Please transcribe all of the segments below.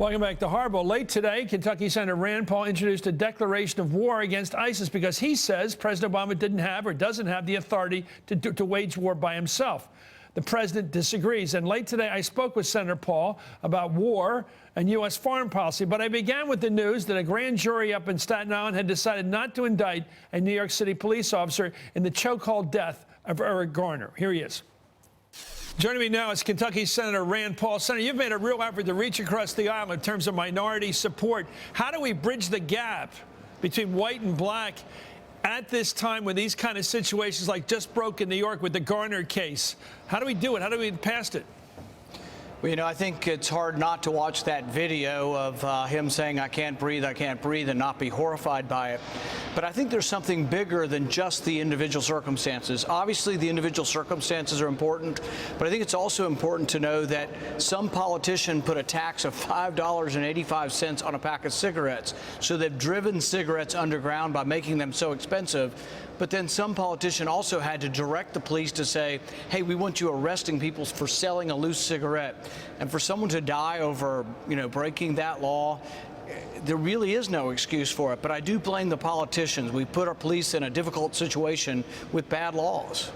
Welcome back to Hardball. Late today, Kentucky Senator Rand Paul introduced a declaration of war against ISIS because he says President Obama didn't have or doesn't have the authority to wage war by himself. The president disagrees. And late today, I spoke with Senator Paul about war and U.S. foreign policy. But I began with the news that a grand jury up in Staten Island had decided not to indict a New York City police officer in the chokehold death of Eric Garner. Here he is. Joining me now is Kentucky Senator Rand Paul. Senator, you've made a real effort to reach across the aisle in terms of minority support. How do we bridge the gap between white and black at this time when these kind of situations like just broke in New York with the Garner case? How do we do it? How do we get past it? Well, you know, I think it's hard not to watch that video of him saying, I can't breathe, and not be horrified by it. But I think there's something bigger than just the individual circumstances. Obviously, the individual circumstances are important, but I think it's also important to know that some politician put a tax of $5.85 on a pack of cigarettes. So they've driven cigarettes underground by making them so expensive. But then some politician also had to direct the police to say, hey, we want you arresting people for selling a loose cigarette. And for someone to die over, breaking that law, there really is no excuse for it. But I do blame the politicians. We put our police in a difficult situation with bad laws.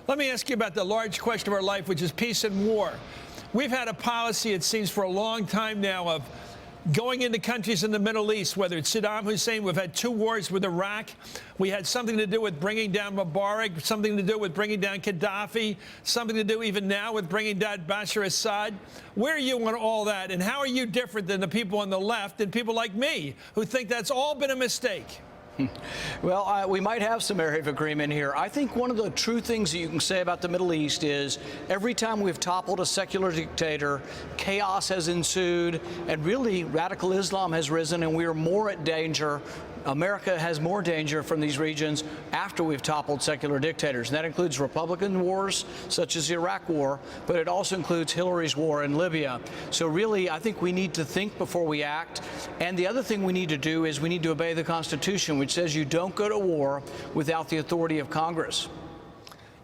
Let me ask you about the large question of our life, which is peace and war. We've had a policy, it seems, for a long time now of going into countries in the Middle East, whether it's Saddam Hussein, we've had 2 wars with Iraq. We had something to do with bringing down Mubarak, something to do with bringing down Gaddafi, something to do even now with bringing down Bashar Assad. Where are you on all that, and how are you different than the people on the left and people like me who think that's all been a mistake? Well, we might have some area of agreement here. I think one of the true things that you can say about the Middle East is every time we've toppled a secular dictator, chaos has ensued, and really radical Islam has risen, and we are more at danger. America has more danger from these regions after we've toppled secular dictators. And that includes Republican wars, such as the Iraq War, but it also includes Hillary's war in Libya. So really, I think we need to think before we act. And the other thing we need to do is we need to obey the Constitution, which says you don't go to war without the authority of Congress.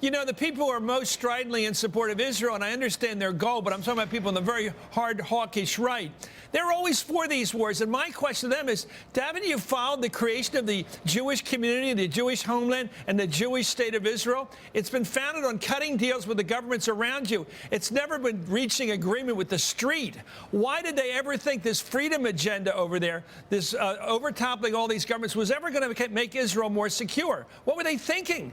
You know, the people who are most stridently in support of Israel, and I understand their goal, but I'm talking about people on the very hard, hawkish right. They're always for these wars. And my question to them is, haven't you followed the creation of the Jewish community, the Jewish homeland, and the Jewish state of Israel? It's been founded on cutting deals with the governments around you. It's never been reaching agreement with the street. Why did they ever think this freedom agenda over there, this overtoppling all these governments, was ever going to make Israel more secure? What were they thinking?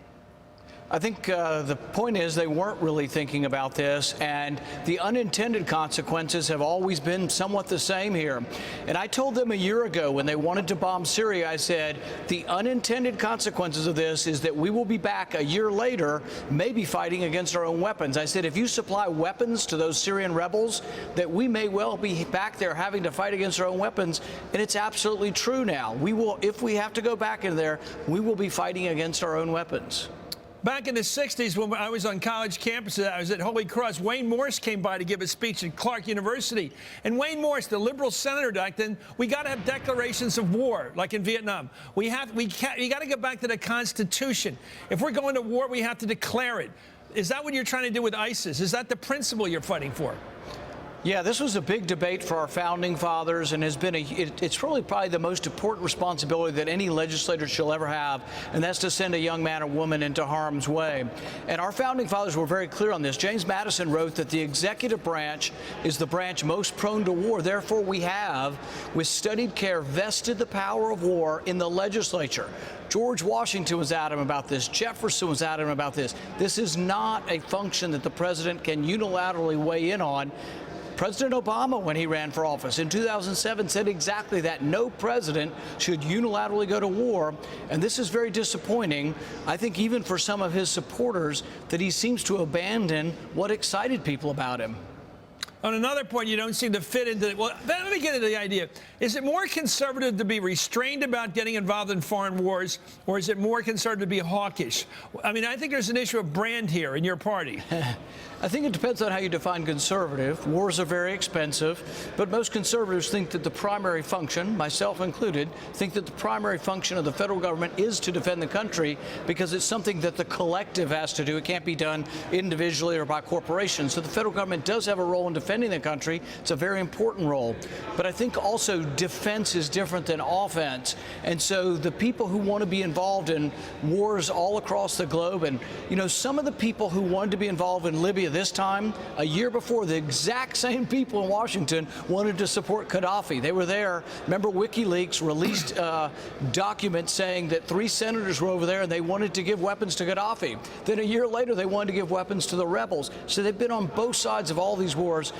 I think the point is they weren't really thinking about this, and the unintended consequences have always been somewhat the same here. And I told them a year ago when they wanted to bomb Syria, I said, the unintended consequences of this is that we will be back a year later, maybe fighting against our own weapons. I said, if you supply weapons to those Syrian rebels, that we may well be back there having to fight against our own weapons. And it's absolutely true now. We will, if we have to go back in there, we will be fighting against our own weapons. Back in the 60s, when I was on college campuses, I was at Holy Cross, Wayne Morse came by to give a speech at Clark University. And Wayne Morse, the liberal senator back then, we got to have declarations of war, like in Vietnam. You got to go back to the Constitution. If we're going to war, we have to declare it. Is that what you're trying to do with ISIS? Is that the principle you're fighting for? Yeah, this was a big debate for our founding fathers, and has been it's really probably the most important responsibility that any legislator shall ever have, and that's to send a young man or woman into harm's way. And our founding fathers were very clear on this. James Madison wrote that the executive branch is the branch most prone to war. Therefore, we have, with studied care, vested the power of war in the legislature. George Washington was adamant about this. Jefferson was adamant about this. This is not a function that the president can unilaterally weigh in on. President Obama, when he ran for office in 2007, said exactly that. No president should unilaterally go to war. And this is very disappointing, I think, even for some of his supporters, that he seems to abandon what excited people about him. On another point, you don't seem to fit into it. Well, let me get into the idea. Is it more conservative to be restrained about getting involved in foreign wars, or is it more conservative to be hawkish? I mean, I think there's an issue of brand here in your party. I think it depends on how you define conservative. Wars are very expensive, but most conservatives think that the primary function, myself included, think that the primary function of the federal government is to defend the country because it's something that the collective has to do. It can't be done individually or by corporations. So the federal government does have a role in defending the country. It's a very important role. But I think also defense is different than offense. And so the people who want to be involved in wars all across the globe, and you know, some of the people who wanted to be involved in Libya this time, a year before, the exact same people in Washington wanted to support Gaddafi. They were there. Remember, WikiLeaks released documents saying that 3 senators were over there and they wanted to give weapons to Gaddafi. Then a year later, they wanted to give weapons to the rebels. So they've been on both sides of all these wars,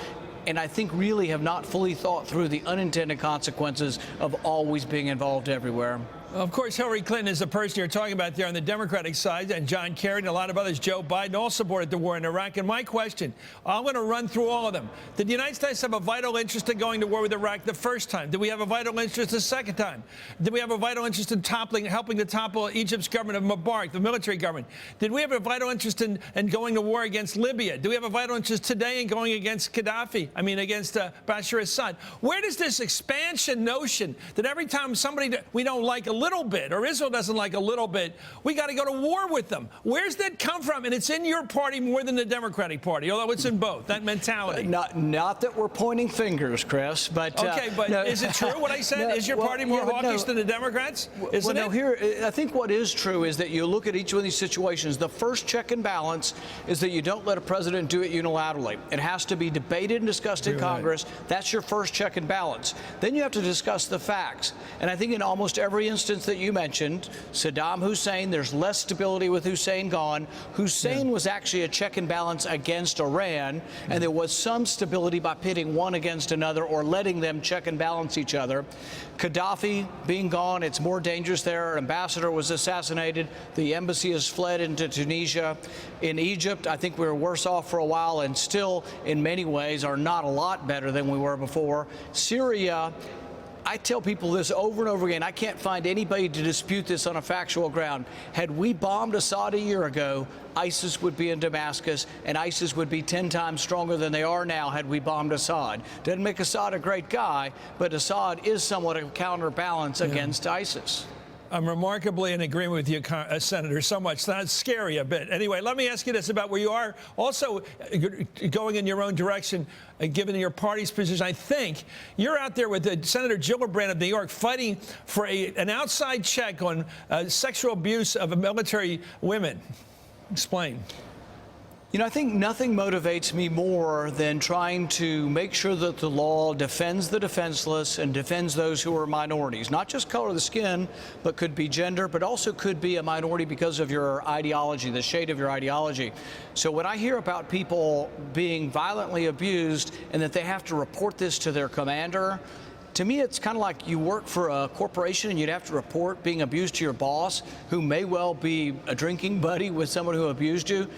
and I think really have not fully thought through the unintended consequences of always being involved everywhere. Of course, Hillary Clinton is the person you're talking about there on the Democratic side, and John Kerry and a lot of others. Joe Biden all supported the war in Iraq. And my question, I'm going to run through all of them. Did the United States have a vital interest in going to war with Iraq the first time? Did we have a vital interest the second time? Did we have a vital interest in helping to topple Egypt's government of Mubarak, the military government? Did we have a vital interest in going to war against Libya? Do we have a vital interest today in going against Gaddafi? I mean, against Bashar Assad? Where does this expansion notion that every time somebody that we don't like a little bit, or Israel doesn't like a little bit, we got to go to war with them? Where's that come from? And it's in your party more than the Democratic Party, although it's in both, that mentality. Not that we're pointing fingers, Chris, but... Okay, but no, is it true what I said? No, is your party more hawkish than the Democrats? Isn't it? Here, I think what is true is that you look at each one of these situations, the first check and balance is that you don't let a president do it unilaterally. It has to be debated and discussed in Congress. That's your first check and balance. Then you have to discuss the facts. And I think in almost every instance that you mentioned, Saddam Hussein, there's less stability with Hussein gone. Hussein was actually a check and balance against Iran, and there was some stability by pitting one against another or letting them check and balance each other. Gaddafi being gone, it's more dangerous there. Our ambassador was assassinated. The embassy has fled into Tunisia. In Egypt, I think we were worse off for a while and still, in many ways, are not a lot better than we were before. Syria, I tell people this over and over again. I can't find anybody to dispute this on a factual ground. Had we bombed Assad a year ago, ISIS would be in Damascus, and ISIS would be 10 times stronger than they are now had we bombed Assad. Doesn't make Assad a great guy, but Assad is somewhat a counterbalance against ISIS. I'm remarkably in agreement with you, Senator, so much. That's scary a bit. Anyway, let me ask you this about where you are also going in your own direction, given your party's position. I think you're out there with Senator Gillibrand of New York fighting for an outside check on sexual abuse of military women. Explain. You know, I think nothing motivates me more than trying to make sure that the law defends the defenseless and defends those who are minorities, not just color of the skin, but could be gender, but also could be a minority because of your ideology, the shade of your ideology. So when I hear about people being violently abused and that they have to report this to their commander, to me, it's kind of like you work for a corporation and you'd have to report being abused to your boss, who may well be a drinking buddy with someone who abused you.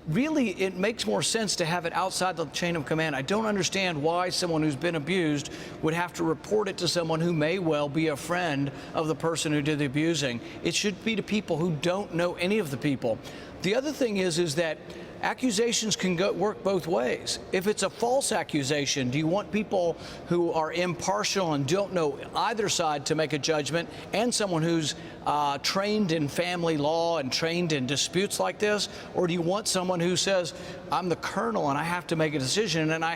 Really, it makes more sense to have it outside the chain of command. I don't understand why someone who's been abused would have to report it to someone who may well be a friend of the person who did the abusing. It should be to people who don't know any of the people. The other thing is that accusations can work both ways. If it's a false accusation, do you want people who are impartial and don't know either side to make a judgment, and someone who's trained in family law and trained in disputes like this? Or do you want someone who says, I'm the colonel and I have to make a decision, and I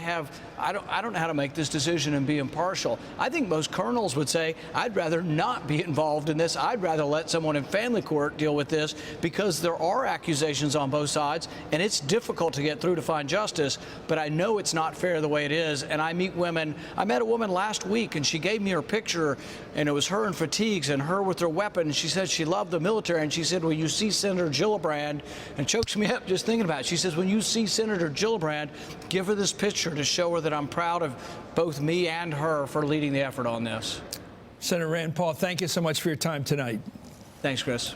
don't know how to make this decision and be impartial? I think most colonels would say, I'd rather not be involved in this. I'd rather let someone in family court deal with this, because there are accusations on both sides, and it's difficult to get through to find justice. But I know it's not fair the way it is. And I meet women. I met a woman last week, and she gave me her picture, and it was her in fatigues and her with her weapon. She said she loved the military, and she said, when you see Senator Gillibrand, and chokes me up just thinking about it, she says, when you see Senator Gillibrand, give her this picture to show her that I'm proud of both me and her for leading the effort on this. Senator Rand Paul, thank you so much for your time tonight. Thanks, Chris.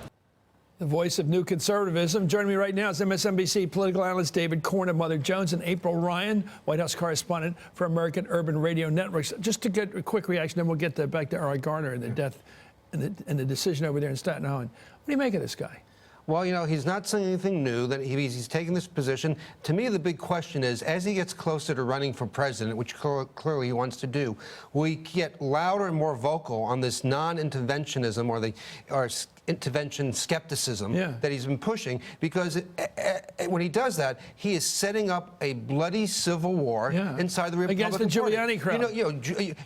The voice of new conservatism. Joining me right now is MSNBC political analyst David Corn of Mother Jones, and April Ryan, White House correspondent for American Urban Radio Networks. Just to get a quick reaction, then we'll get back to Eric Garner and the death and the decision over there in Staten Island. What do you make of this guy? Well, you know, he's not saying anything new, that he's taking this position. To me, the big question is, as he gets closer to running for president, which clearly he wants to do, will he get louder and more vocal on this non-interventionism or intervention skepticism that he's been pushing? Because when he does that, he is setting up a bloody civil war inside the Republican against the Party. Giuliani crowd.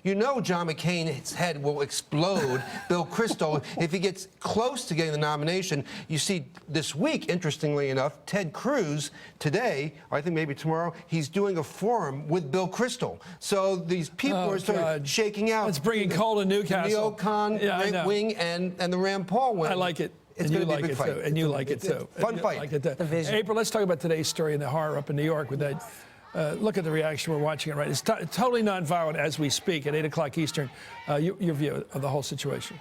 You know John McCain's head will explode. Bill Kristol, if he gets close to getting the nomination. You see this week, interestingly enough, Ted Cruz today, or I think maybe tomorrow, he's doing a forum with Bill Kristol. So these people are sort of shaking out. It's bringing coal to Newcastle. The neocon wing and the Rand Paul wing. I like it. It's going to be a big fight. And you like it too. Fun fight. Like it too. April, let's talk about today's story in the horror up in New York with that. Look at the reaction. We're watching it right. It's totally nonviolent as we speak at 8 o'clock Eastern. Your view of the whole situation.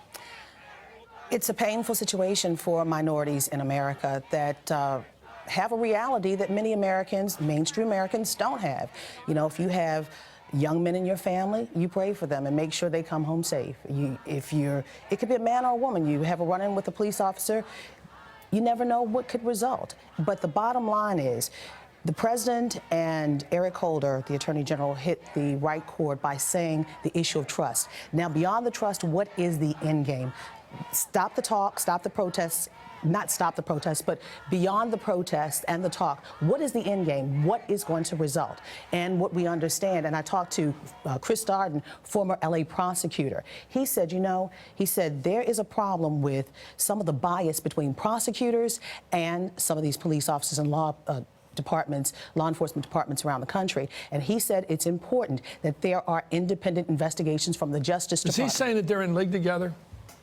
It's a painful situation for minorities in America that have a reality that many Americans, mainstream Americans, don't have. You know, if you have young men in your family, you pray for them and make sure they come home safe. It could be a man or a woman. You have a run-in with a police officer, you never know what could result. But the bottom line is, the president and Eric Holder, the attorney general, hit the right chord by saying the issue of trust. Now, beyond the trust, what is the end game? Stop the talk, stop the protests. Not stop the protests, but beyond the protests and the talk, what is the end game? What is going to result? And what we understand, and I talked to Chris Darden, former LA prosecutor. He said, there is a problem with some of the bias between prosecutors and some of these police officers and law enforcement departments around the country. And he said it's important that there are independent investigations from the Justice Department. Is he saying that they're in league together?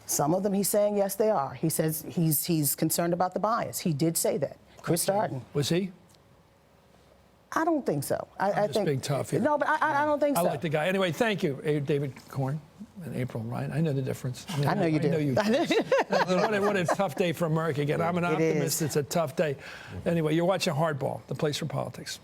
Some of them he's saying, yes, they are. He says he's concerned about the bias. He did say that. Chris Darden. Was he? I don't think so. I think being tough here. No, but I don't think so. I like the guy. Anyway, thank you, David Corn and April Ryan. I know the difference. I know you do. What a tough day for America again. I'm an optimist. It's a tough day. Anyway, you're watching Hardball, the place for politics.